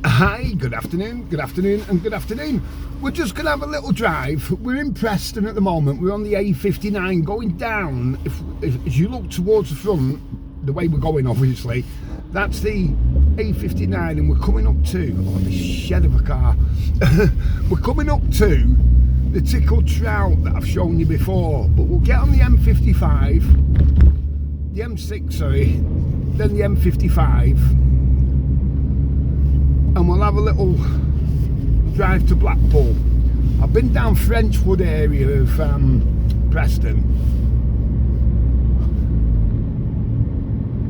Hi, good afternoon, and good afternoon. We're just going to have a little drive. We're in Preston at the moment. We're on the A59 going down. If you look towards the front, the way we're going, obviously, that's the A59, and we're coming up to, this shed of a car. We're coming up to the Tickle Trout that I've shown you before, but we'll get on the M55, the M6, sorry, then the M55. And we'll have a little drive to Blackpool. I've been down Frenchwood area of Preston.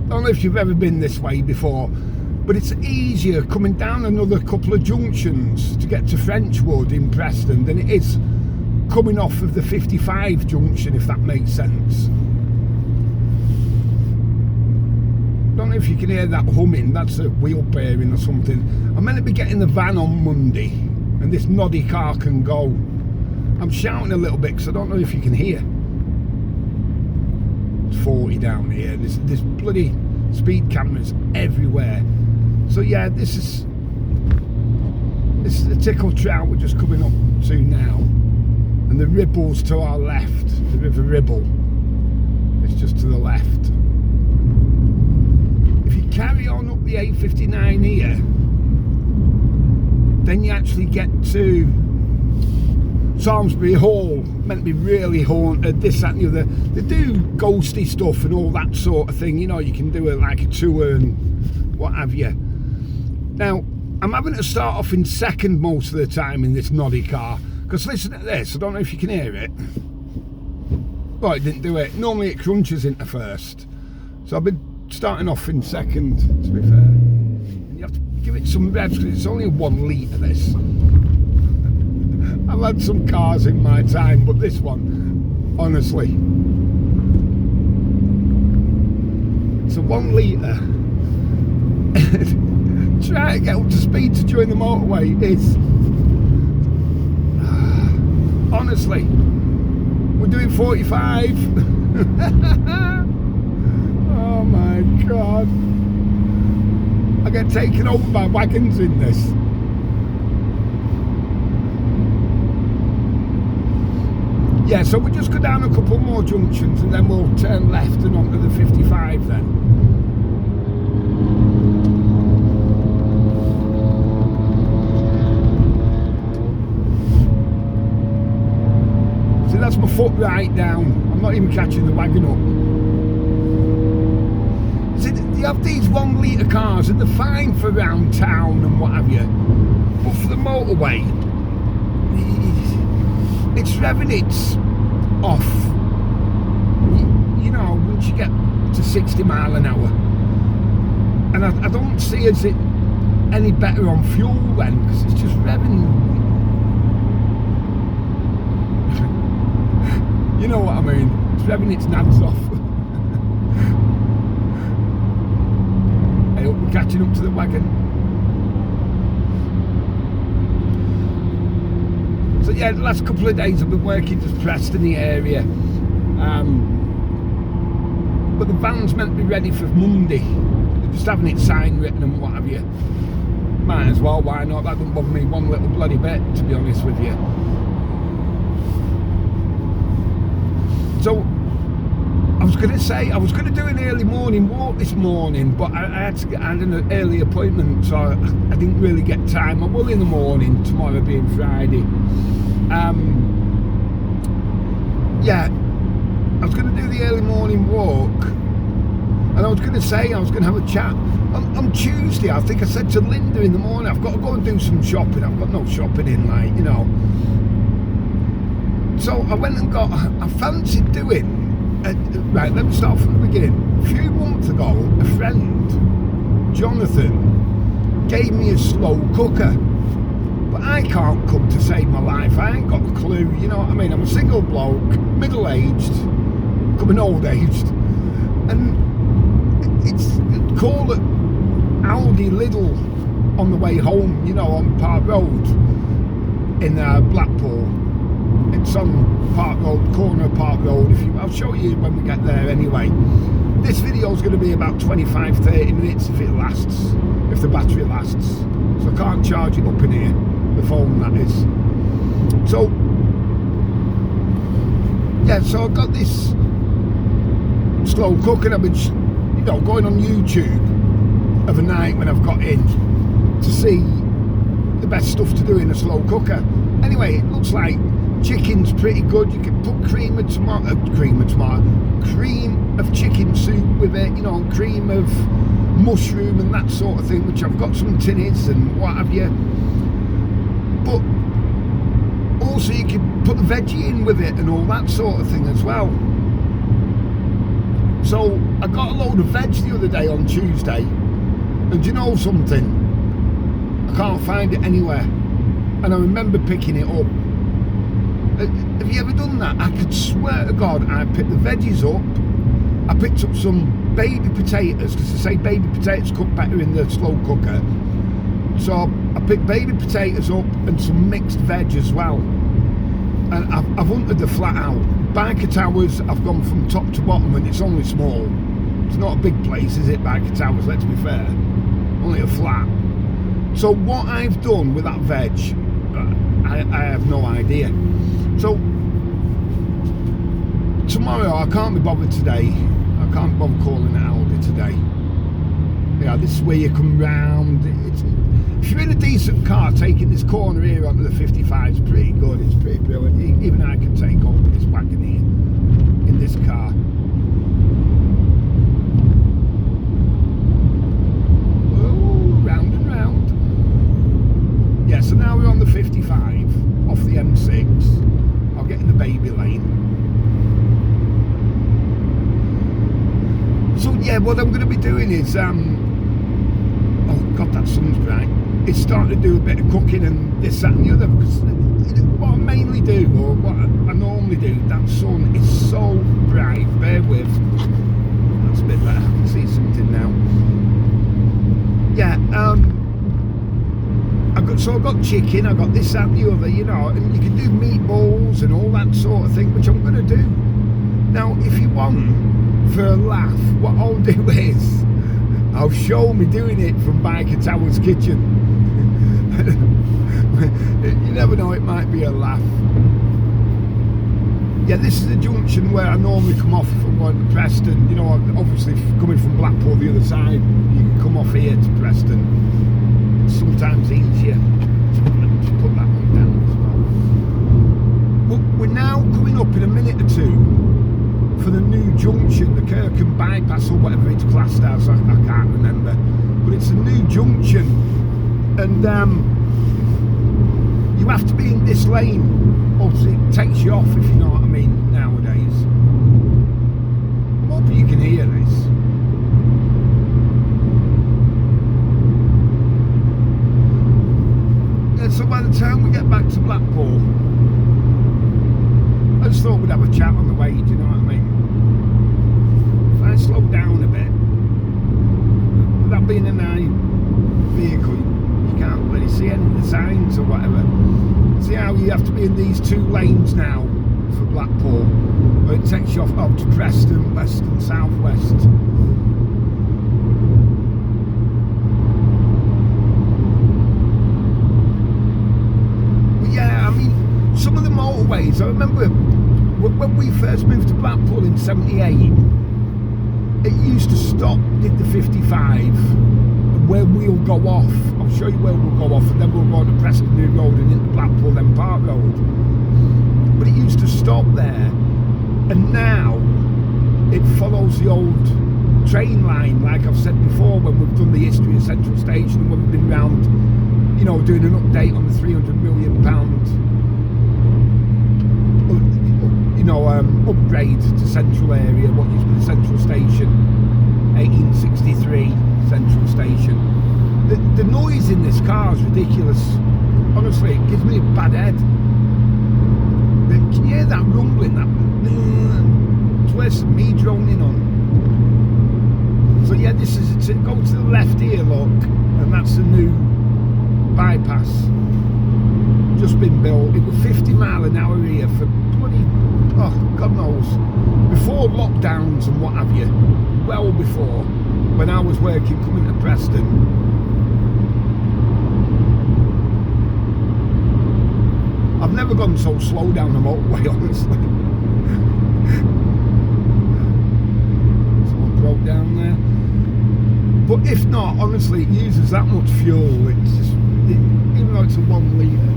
I don't know if you've ever been this way before, but it's easier coming down another couple of junctions to get to Frenchwood in Preston than it is coming off of the 55 junction, if that makes sense. I don't know if you can hear that humming, that's a wheel bearing or something. I'm meant to be getting the van on Monday, and this Noddy car can go. I'm shouting a little bit because I don't know if you can hear. It's 40 down here, there's bloody speed cameras everywhere. So yeah, this is the Tickle Trout we're just coming up to now. And the Ribble's to our left, the River Ribble. It's just to the left. Carry on up the A59 here, then you actually get to Samlesbury Hall, meant to be really haunted, this, that and the other. They do ghosty stuff and all that sort of thing, you know, you can do it like a tour and what have you. Now, I'm having to start off in second most of the time in this Noddy car, because listen to this, I don't know if you can hear it. Well, it didn't do it. Normally it crunches into first. So I've been starting off in second, to be fair. And you have to give it some revs because it's only 1 litre this. I've had some cars in my time, but this one, honestly, it's a 1 litre. Try to get up to speed to join the motorway is, honestly, we're doing 45. Oh my God, I get taken over by wagons in this. Yeah, so we'll just go down a couple more junctions and then we'll turn left and onto the 55 then. See, that's my foot right down. I'm not even catching the wagon up. You have these 1 litre cars and they're fine for around town and what have you, but for the motorway, it's revving it off, you know, once you get to 60 mile an hour. And I don't see as it any better on fuel then, because it's just revving. You know what I mean? It's revving its nads off. We're catching up to the wagon. So yeah, the last couple of days I've been working just Preston the area, but the van's meant to be ready for Monday. They're just having it sign written and what have you. Might as well, why not? That doesn't bother me one little bloody bit, to be honest with you. So I was going to say, I was going to do an early morning walk this morning, but I had an early appointment, so I didn't really get time. I will in the morning, tomorrow being Friday. Yeah, I was going to do the early morning walk, and I was going to say I was going to have a chat. On Tuesday, I think I said to Linda in the morning, I've got to go and do some shopping. I've got no shopping in, like, you know. So I went and I fancied doing, right, let me start from the beginning. A few months ago, a friend, Jonathan, gave me a slow cooker. But I can't cook to save my life. I ain't got a clue, you know what I mean? I'm a single bloke, middle-aged, coming old-aged. And it's called Aldi Lidl on the way home, you know, on Park Road in Blackpool. It's on Park Road, corner of Park Road. I'll show you when we get there anyway. this video is going to be about 25-30 minutes if it lasts, if the battery lasts. So I can't charge it up in here, the phone that is. So yeah, so I've got this slow cooker, and I've been, you know, going on YouTube of a night when I've got in to see the best stuff to do in a slow cooker. Anyway, it looks like chicken's pretty good. You can put cream of chicken soup with it, you know, cream of mushroom and that sort of thing, which I've got some tinnies and what have you. But also you can put the veggie in with it and all that sort of thing as well. So I got a load of veg the other day on Tuesday, and you know something? I can't find it anywhere, and I remember picking it up. Have you ever done that? I could swear to God I picked the veggies up. I picked up some baby potatoes, because they say baby potatoes cook better in the slow cooker. So I picked baby potatoes up and some mixed veg as well. And I've hunted the flat out. Biker Towers, I've gone from top to bottom, and it's only small. It's not a big place, is it, Biker Towers, let's be fair. Only a flat. So what I've done with that veg, I have no idea. So tomorrow, I can't be bothered today. I can't bother calling it Aldi today. Yeah, this is where you come round. If you're in a decent car, taking this corner here onto the 55 is pretty good. It's pretty brilliant. Even I can take over this wagon here in this car. Oh, round and round. Yeah, so now we're on the 55 off the M6. I'll get in the baby lane. So yeah, what I'm going to be doing is, oh God, that sun's bright. It's starting to do a bit of cooking and this, that and the other, because what I mainly do, or what I normally do, that sun is so bright, bear with. That's a bit better, I can see something now. Yeah, I've got chicken, I've got this, that and the other, you know, and you can do meatballs and all that sort of thing, which I'm going to do. Now, if you want, for a laugh, what I'll do is I'll show me doing it from Biker Towers kitchen. You never know, it might be a laugh. Yeah, this is the junction where I normally come off if I'm going to Preston. You know, obviously coming from Blackpool the other side, you can come off here to Preston. It's sometimes easier. Just put that one down as well. But we're now coming up in a minute or two for the new junction, the Kirkham bypass or whatever it's classed as, I can't remember, but it's a new junction, and you have to be in this lane or it takes you off, if you know what I mean, nowadays. I'm hoping you can hear this. Yeah, so by the time we get back to Blackpool, I just thought we'd have a chat on the way, do you know what I mean? If I slow down a bit, without being in a vehicle, you can't really see any of the signs or whatever. See how you have to be in these two lanes now for Blackpool, where it takes you off to Preston, west and south west. But yeah, I mean, some of the motorways, I remember when we first moved to Blackpool in 78, it used to stop at the 55 where we'll go off. I'll show you where we'll go off, and then we'll go to Preston New Road and into Blackpool, then Park Road. But it used to stop there, and now it follows the old train line, like I've said before, when we've done the history of Central Station, when we've been round, you know, doing an update on the £300 million you know, upgrade to Central area, what used to be the Central Station, 1863 Central Station. The noise in this car is ridiculous. Honestly, it gives me a bad head. Can you hear that rumbling? It's worse than me droning on. So yeah, this is it. Go to the left here, look, and that's the new bypass. Just been built. It was 50 mile an hour here for bloody, oh, God knows, before lockdowns and what have you. well before, when I was working coming to Preston. I've never gone so slow down the motorway, honestly. Someone broke down there. But if not, honestly, it uses that much fuel. It's just, even though it's a 1 litre.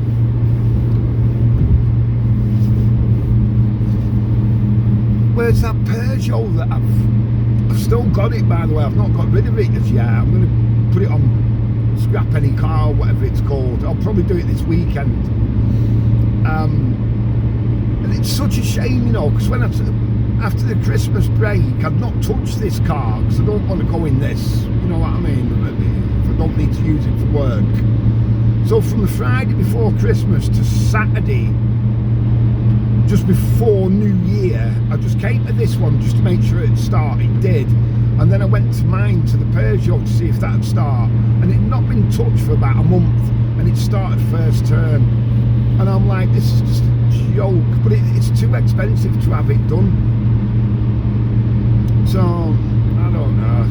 Where's that Peugeot that I've still got it, by the way. I've not got rid of it as yet. I'm going to put it on Scrap Any Car, whatever it's called. I'll probably do it this weekend. And it's such a shame, you know, because when after the Christmas break, I'd not touched this car because I don't want to go in this, you know what I mean, if I don't need to use it for work. So from the Friday before Christmas to Saturday, just before New Year, I just came to this one just to make sure it'd start. It did. And then I went to mine, to the Peugeot, to see if that'd start. And it had not been touched for about a month, and it started first turn. And I'm like, this is just a joke. But it's too expensive to have it done. So, I don't know.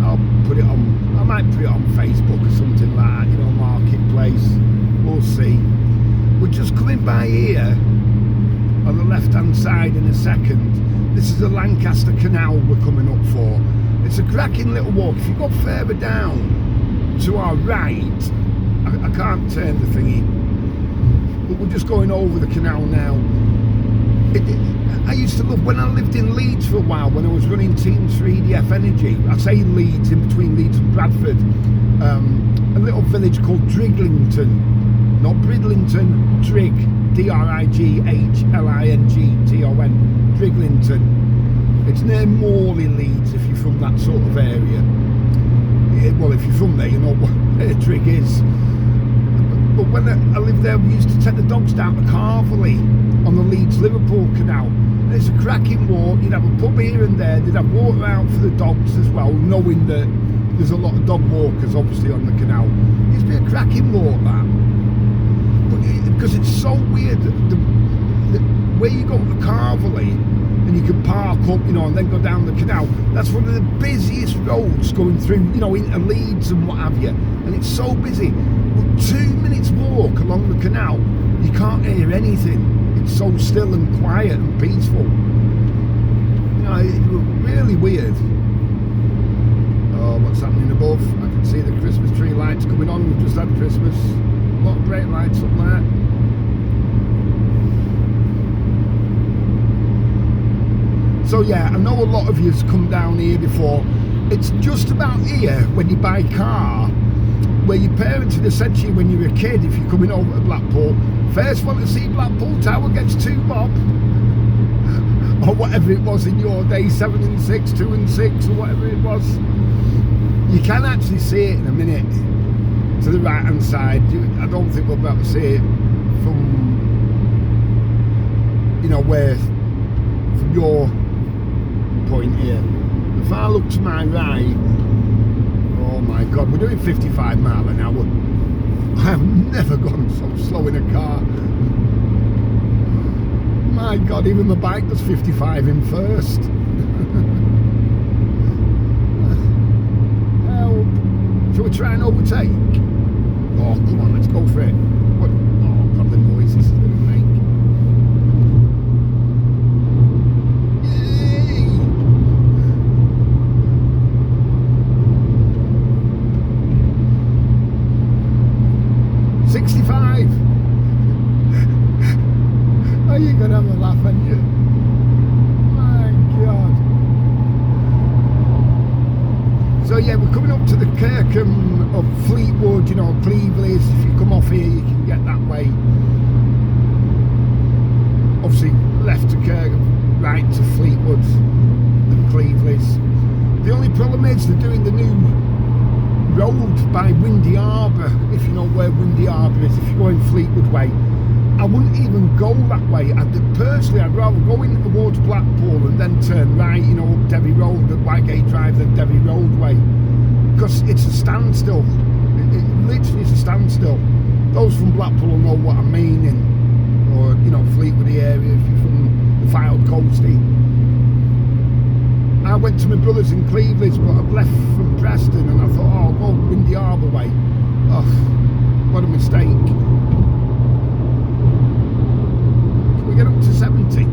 I'll put it on, I might put it on Facebook or something like that, you know, Marketplace. We'll see. We're just coming by here on the left hand side in a second. This is the Lancaster Canal we're coming up for. It's a cracking little walk. If you go further down to our right, I can't turn the thingy, but we're just going over the canal now. I used to love, when I lived in Leeds for a while, when I was running Team 3DF Energy, I say Leeds, in between Leeds and Bradford, a little village called Driglington, not Bridlington, Drig, Drighlington, Driglington. It's near Morley, Leeds, if you're from that sort of area. Well, if you're from there, you know where Drig is. But when I lived there, we used to take the dogs down to Carverley on the Leeds-Liverpool canal. And it's a cracking walk. You'd have a pub here and there. They'd have water out for the dogs as well, knowing that there's a lot of dog walkers, obviously, on the canal. It used to be a cracking walk, that. Because it's so weird, where you go to Carverley and you can park up, you know, and then go down the canal, that's one of the busiest roads going through, you know, into Leeds and what have you, and it's so busy. But 2 minutes walk along the canal, you can't hear anything. It's so still and quiet and peaceful. You know, it's really weird. Oh, what's happening above? I can see the Christmas tree lights coming on. We've just had Christmas. A lot of brake lights up there. So yeah, I know a lot of you's come down here before. It's just about here when you buy a car, where your parents would have said to you when you were a kid, if you're coming over to Blackpool, first one to see Blackpool Tower gets 2 bob. Or whatever it was in your day, 7 and 6, 2 and 6, or whatever it was. You can actually see it in a minute. To the right hand side, I don't think we'll be able to see it from, you know, where, from your point here. If I look to my right, oh my god, we're doing 55 mile an hour. I have never gone so slow in a car. My god, even the bike does 55 in first. Help. Shall we try and overtake? Oh, come on, let's go for it. What? Oh, God, the noise this is going to make. Yay! $65. Oh, you're going to have a laugh, aren't you? My God. So yeah, we're coming up to the Kirkham of Fleetwood, you know, Cleveley's. If you come off here, you can get that way. Obviously, left to Kirkham, right to Fleetwood and Cleveley's. The only problem is they're doing the new road by Windy Harbour. If you know where Windy Harbour is, if you're going Fleetwood way, I wouldn't even go that way. Personally, I'd rather go in towards Blackpool and then turn right, you know, up Derby Road, at Whitegate Drive, then Derby Road way. Because it's a standstill. It literally is a standstill. Those from Blackpool will know what I'm meaning. Or, you know, Fleetwood area, if you're from the Fylde Coastie. I went to my brother's in Cleveland's, but I've left from Preston, and I thought, oh, I'll go Windy Harbour way. Oh, what a mistake. Can we get up to 70?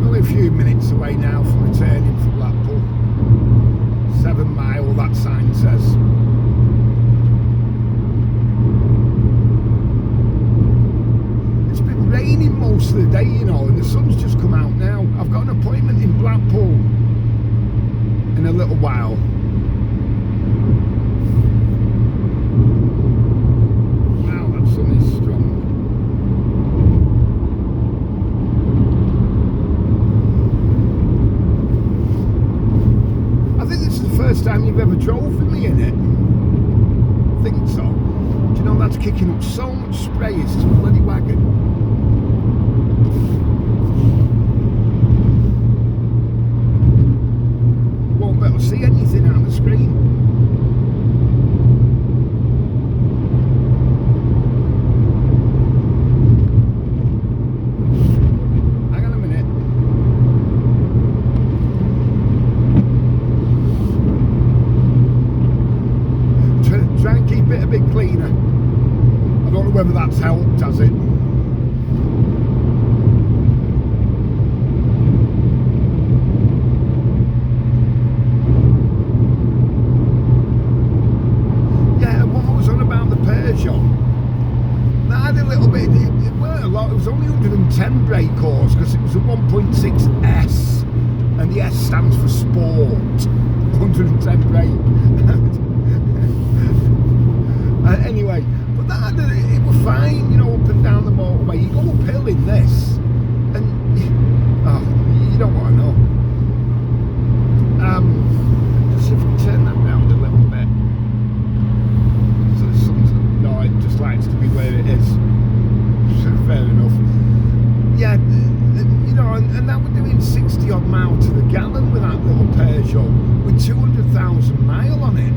Only a few minutes away now from returning for Blackpool. 7 mile, that sign says. It's been raining most of the day, you know, and the sun's just come out now. I've got an appointment in Blackpool in a little while. Wow, that sun is strong. First time you've ever drove with me in it? I think so. Do you know that's kicking up so much spray? It's this bloody wagon. You won't be able to see anything out of the screen. Bit a bit cleaner. I don't know whether that's helped, has it? Yeah, what I was on about the Peugeot, that had a little bit, it weren't a lot, it was only 110 brake horse because it was a 1.6S and the S stands for sport. 110 brake. Anyway, but that it was fine, you know, up and down the motorway. You go uphill in this, and oh, you don't want to know. Just if we turn that round a little bit, so the sun's no, it just likes to be where it is. So fair enough. Yeah, you know, and that we're doing 60 odd miles to the gallon with that little Peugeot with 200,000 mile on it.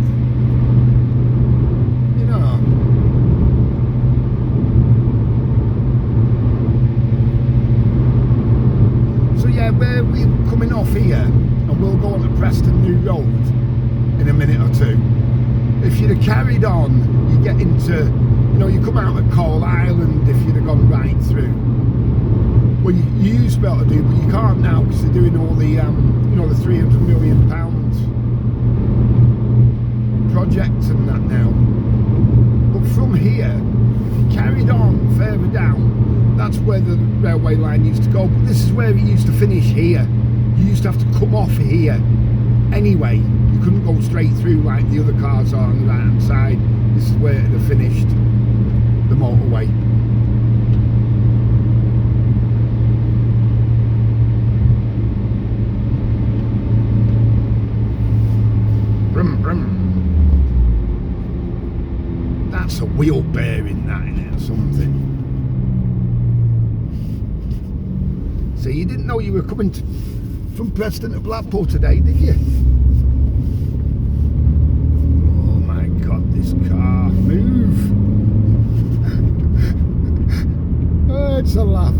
So yeah, we're coming off here and we'll go on to Preston New Road in a minute or two. If you'd have carried on, you get into, you know, you come out at Coal Island if you'd have gone right through. Well, you used to be able to do, but you can't now because they're doing all the, you know, the £300 million projects and that now. From here, if you carried on further down, that's where the railway line used to go, but this is where it used to finish here. You used to have to come off here anyway. You couldn't go straight through like the other cars are on the right hand side. This is where it had finished, the motorway. Brum brum. That's a wheel bearing, that, in it, or something. So you didn't know you were coming from Preston to Blackpool today, did you? Oh my God, this car, move! Oh, it's a laugh.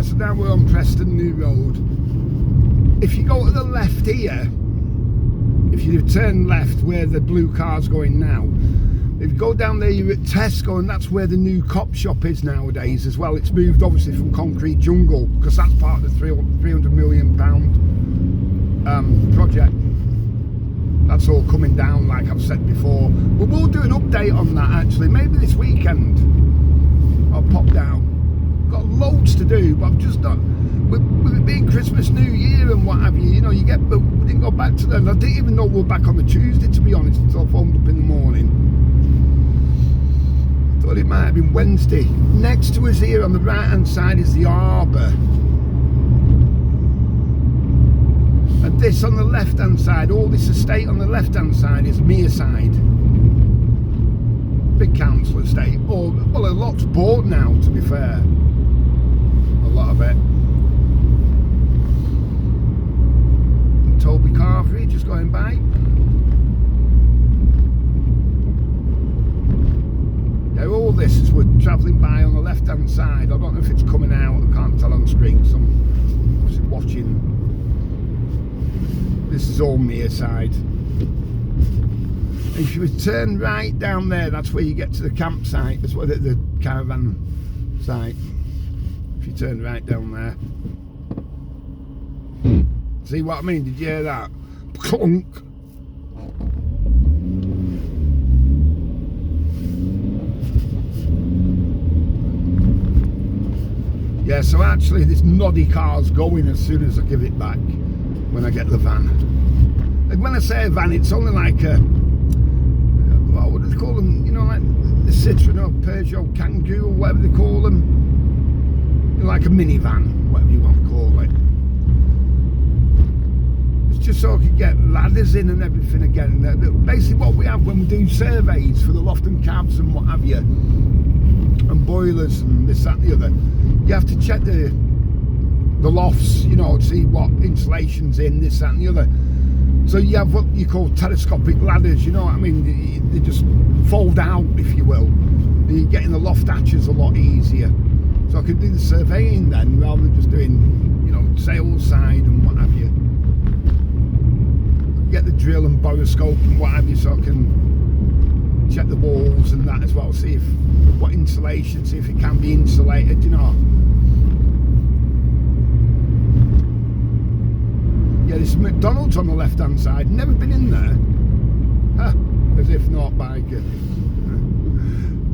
So now we're on Preston New Road. If you go to the left here, if you turn left where the blue car's going now, if you go down there you're at Tesco, and that's where the new cop shop is nowadays as well. It's moved obviously from Concrete Jungle because that's part of the £300 million project. That's all coming down like I've said before. But we'll do an update on that actually, maybe this weekend. I'll pop down. Got loads to do, but I've just done with it being Christmas, New Year and what have you, you know, you get, but we didn't go back to them. I didn't even know we were back on the Tuesday, to be honest, until I phoned up in the morning. Thought it might have been Wednesday. Next to us here on the right hand side is the harbour. And this on the left hand side, all this estate on the left hand side is Mearside. Big council estate. Well, a lot's bought now, to be fair. A lot of it. And Toby Carvery just going by. Yeah, all this is we're travelling by on the left hand side. I don't know if it's coming out, I can't tell on screen, so I'm obviously watching. This is all Mearside. If you would turn right down there, that's where you get to the campsite. That's where the caravan site. If you turn right down there. See what I mean? Did you hear that? Clunk. Yeah, so actually this Noddy car's going as soon as I give it back, when I get the van. And when I say a van, it's only like a, what do they call them? You know, like the Citroen or Peugeot Kangoo or whatever they call them. You know, like a minivan, whatever you want to call it. It's just so I could get ladders in and everything again. Basically what we have when we do surveys for the loft and cabs and what have you, and boilers and this, that and the other, you have to check the lofts, you know, to see what insulation's in, this, that and the other. So you have what you call telescopic ladders, you know what I mean? They just fold out, if you will. You're getting the loft hatches a lot easier. So I can do the surveying then, rather than just doing, you know, sales side and what have you. I can get the drill and boroscope and what have you, so I can check the walls and that as well, see if what insulation, see if it can be insulated, you know. Yeah, this is McDonald's on the left hand side. Never been in there. Huh, as if not, biker.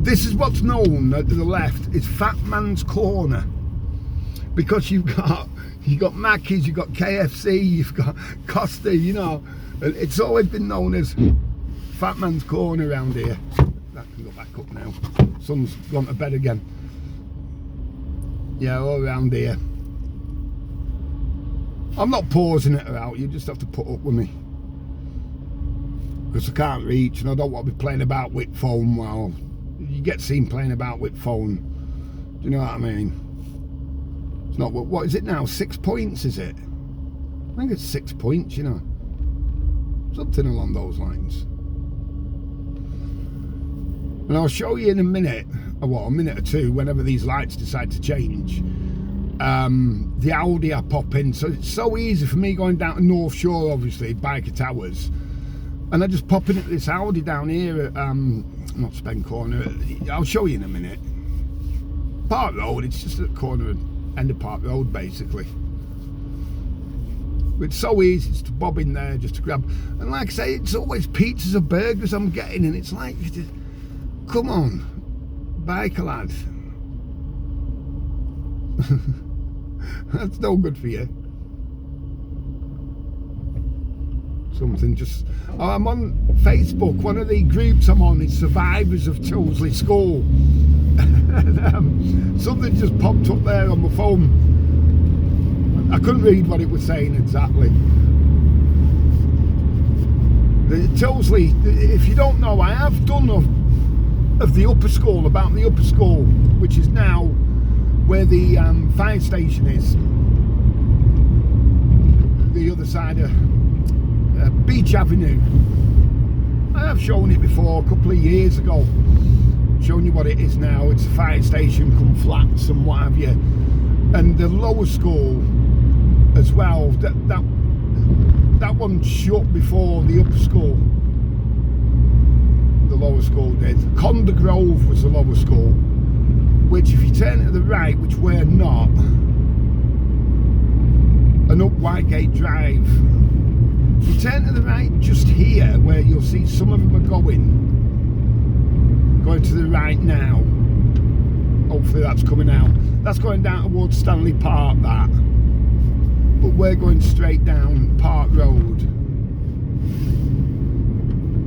This is what's known to the left is Fat Man's Corner, because you've got Mackey's, you've got KFC, you've got Costa, you know. It's always been known as Fat Man's Corner around here. That can go back up now. Sun's gone to bed again. Yeah, all around here. I'm not pausing it out, you just have to put up with me. Because I can't reach and I don't want to be playing about with phone while you get seen playing about with phone. Do you know what I mean? It's not, what is it now? 6 points, is it? I think it's 6 points, you know. Something along those lines. And I'll show you in a minute, or what, a minute or two, whenever these lights decide to change. The Audi I pop in, so it's so easy for me going down to North Shore, obviously, Biker Towers, and I just pop in at this Audi down here at, not Spen Corner, I'll show you in a minute. Park Road, it's just at the corner of end of Park Road, basically. It's so easy just to bob in there, just to grab, and like I say, it's always pizzas or burgers I'm getting, and it's like, come on, biker lad. That's no good for you. Something just... Oh, I'm on Facebook. One of the groups I'm on is Survivors of Toolsley School. And, something just popped up there on my phone. I couldn't read what it was saying exactly. The Toolsley, if you don't know, I have done of the upper school, about the upper school, which is now where the fire station is, the other side of Beach Avenue. I have shown it before a couple of years ago, shown you what it is now. It's a fire station, come flats and what have you, and the lower school as well, that one shut before the upper school. The lower school did. Conda Grove was the lower school, which if you turn to the right, which we're not, and up Whitegate Drive, if you turn to the right just here, where you'll see some of them are going to the right now. Hopefully that's coming out. That's going down towards Stanley Park, that. But we're going straight down Park Road.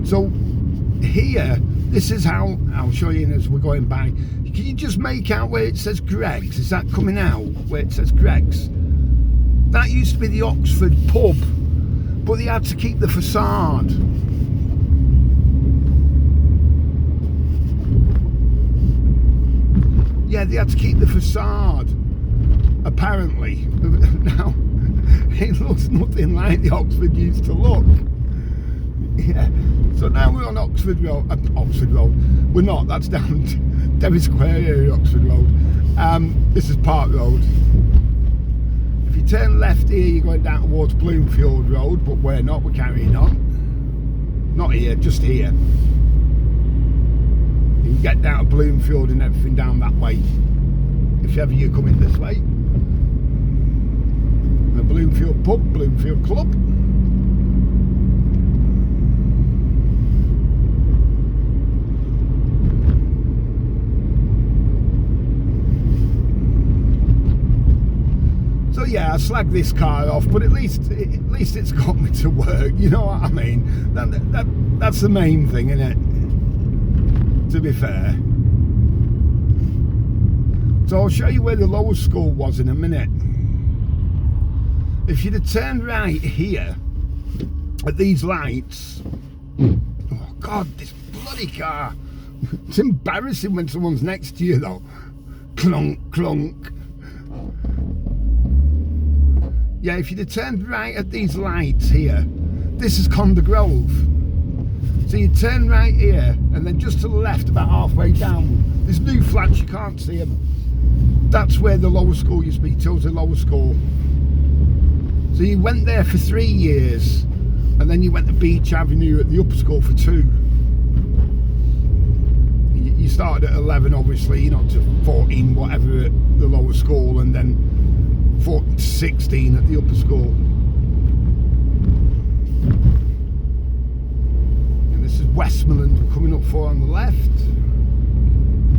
So here, this is how, I'll show you as we're going by. Can you just make out where it says Greg's? Is that coming out where it says Greg's? That used to be the Oxford pub but they had to keep the facade. Yeah, they had to keep the facade, apparently. Now, it looks nothing like the Oxford used to look. Yeah, so now we're on Oxford Road. We're not, that's down Derby Square area, Oxford Road. This is Park Road. If you turn left here, you're going down towards Bloomfield Road, but we're not, we're carrying on. Not here, just here. You can get down to Bloomfield and everything down that way, if ever you're coming this way. The Bloomfield pub, Bloomfield club. So yeah, I slagged this car off, but at least it's got me to work. You know what I mean? That's the main thing, isn't it? To be fair. So I'll show you where the lower school was in a minute. If you'd have turned right here at these lights, oh God, this bloody car. It's embarrassing when someone's next to you though. Clunk, clunk. Yeah, if you'd have turned right at these lights here, this is Conda Grove. So you turn right here, and then just to the left, about halfway down, there's new flats, you can't see them. That's where the lower school used to be, Tilsley Lower School. So you went there for 3 years, and then you went to Beach Avenue at the upper school for 2. You started at 11, obviously, you know, to 14, whatever, at the lower school, and then 14 to 16 at the upper school. This is Westmoreland we're coming up for on the left.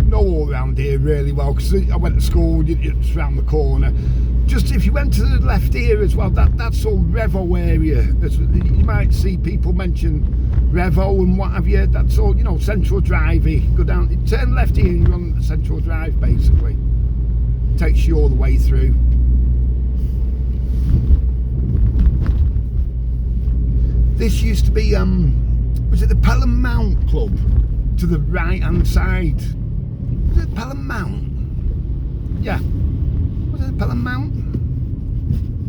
Know all around here really well because I went to school, it's around the corner. Just if you went to the left here as well, that's all Revo area. You might see people mention Revo and what have you. That's all, you know, Central Drive. Go down, turn left here and you're on Central Drive basically. Takes you all the way through. This used to be was it the Pelham Mount Club to the right hand side? Was it Pelham Mount? Yeah. Was it Pelham Mount?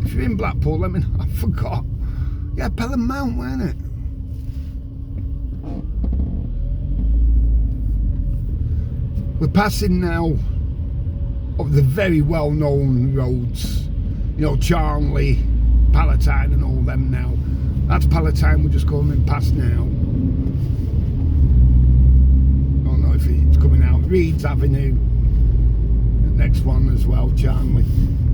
If you're in Blackpool, let me know. I forgot. Yeah, Pelham Mount, wasn't it? We're passing now of the very well known roads. You know, Charnley, Palatine and all them now. That's Palatine we're just coming past now. I don't know if it's coming out. Reeds Avenue. The next one as well, Charnley.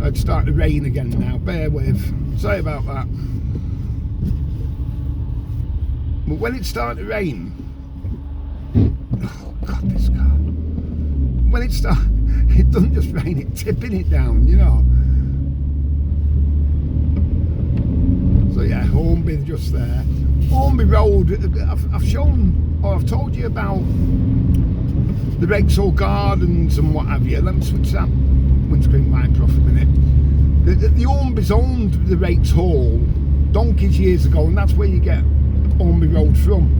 It's starting to rain again now. Bear with. Sorry about that. But when it started to rain, oh God, this car. When it doesn't just rain, it's tipping it down, you know. So yeah, Hornby just there. Hornby Road, I've shown, or I've told you about the Rexall Gardens and what have you. Let me switch that windscreen wiper off a minute. The Hornby's owned the Rakes Hall donkeys years ago, and that's where you get Hornby Road from.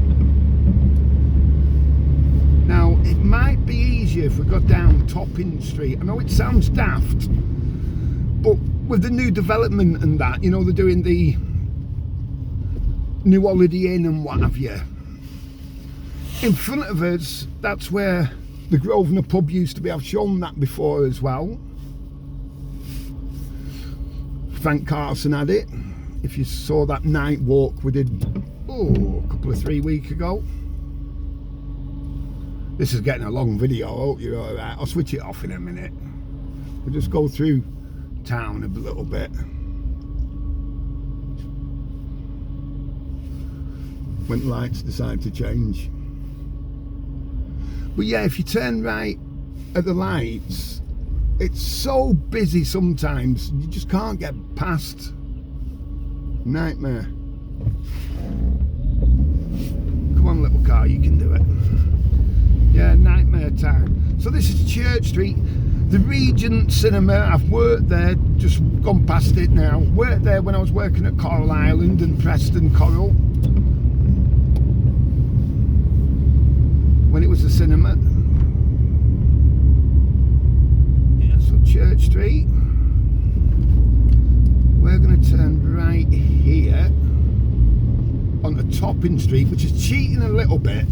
Now, it might be easier if we got down Topping Street. I know it sounds daft, but with the new development and that, you know, they're doing the new Holiday Inn and what have you. In front of us, that's where the Grosvenor pub used to be. I've shown that before as well. Frank Carson had it. If you saw that night walk we did, a couple of 3 weeks ago. This is getting a long video, I hope you're alright. I'll switch it off in a minute. We'll just go through town a little bit. When lights decide to change. But yeah, if you turn right at the lights, it's so busy sometimes, you just can't get past. Nightmare. Come on, little car, you can do it. Yeah, nightmare time. So this is Church Street. The Regent Cinema, I've worked there, just gone past it now. Worked there when I was working at Coral Island and Preston Coral, when it was a cinema. Yeah, so Church Street. We're going to turn right here onto Topping Street, which is cheating a little bit,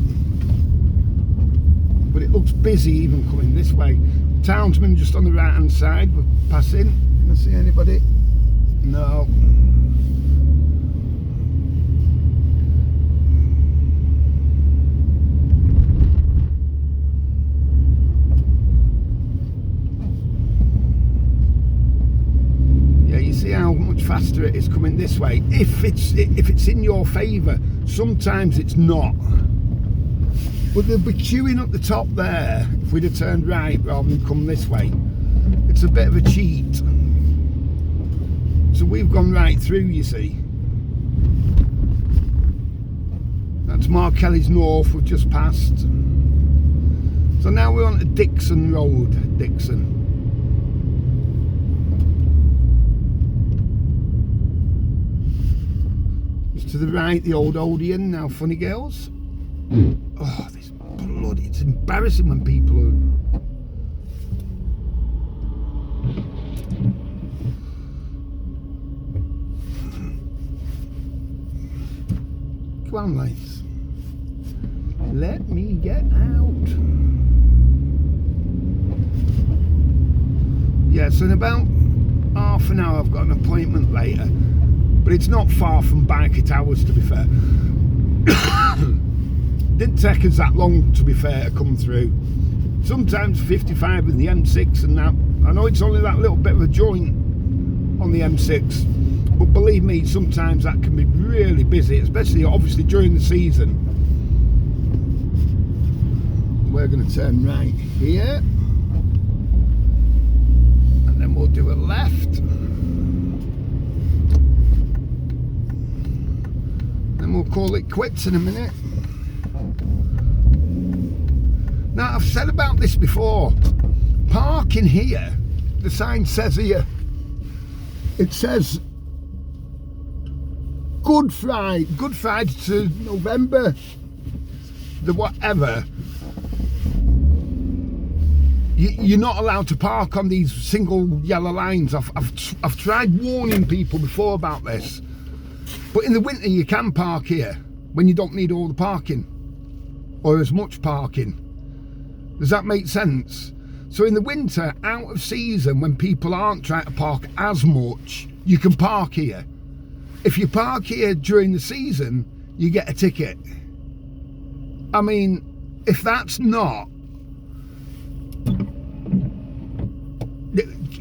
but it looks busy even coming this way. Townsman just on the right hand side, we're passing. Can I see anybody? No. Yeah, you see how much faster it is coming this way. If it's in your favour, sometimes it's not. But they'll be queuing up the top there if we'd have turned right rather than come this way. It's a bit of a cheat. So we've gone right through, you see. That's Mark Kelly's North, we've just passed. So now we're on to Dixon Road, Dixon. Just to the right, the old Odeon, now Funny Girls. Oh, this bloody, it's embarrassing when people are... Come on, lads. Let me get out. Yeah, so in about half an hour I've got an appointment later. But it's not far from Biker Towers, to be fair. Didn't take us that long, to be fair, to come through. Sometimes 55 with the M6 and that. I know it's only that little bit of a joint on the M6, but believe me, sometimes that can be really busy, especially obviously during the season. We're going to turn right here, and then we'll do a left. Then we'll call it quits in a minute. Now, I've said about this before. Parking here, the sign says here, it says Good Friday to November, the whatever. You're not allowed to park on these single yellow lines. I've tried warning people before about this. But in the winter you can park here when you don't need all the parking or as much parking. Does that make sense? So in the winter, out of season, when people aren't trying to park as much, you can park here. If you park here during the season, you get a ticket. I mean, if that's not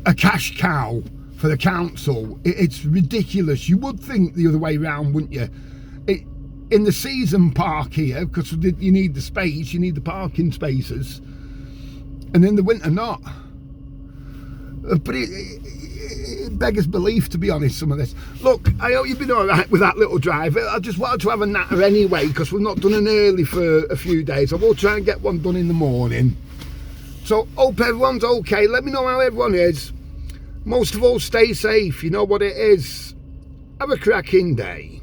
a cash cow for the council, it's ridiculous. You would think the other way round, wouldn't you? In the season, park here because you need the space, you need the parking spaces, and in the winter not. But it beggars belief, to be honest, some of this. Look, I hope you've been all right with that little drive. I just wanted to have a natter anyway because we've not done an early for a few days. I will try and get one done in the morning. So hope everyone's okay. Let me know how everyone is. Most of all, stay safe. You know what it is. Have a cracking day.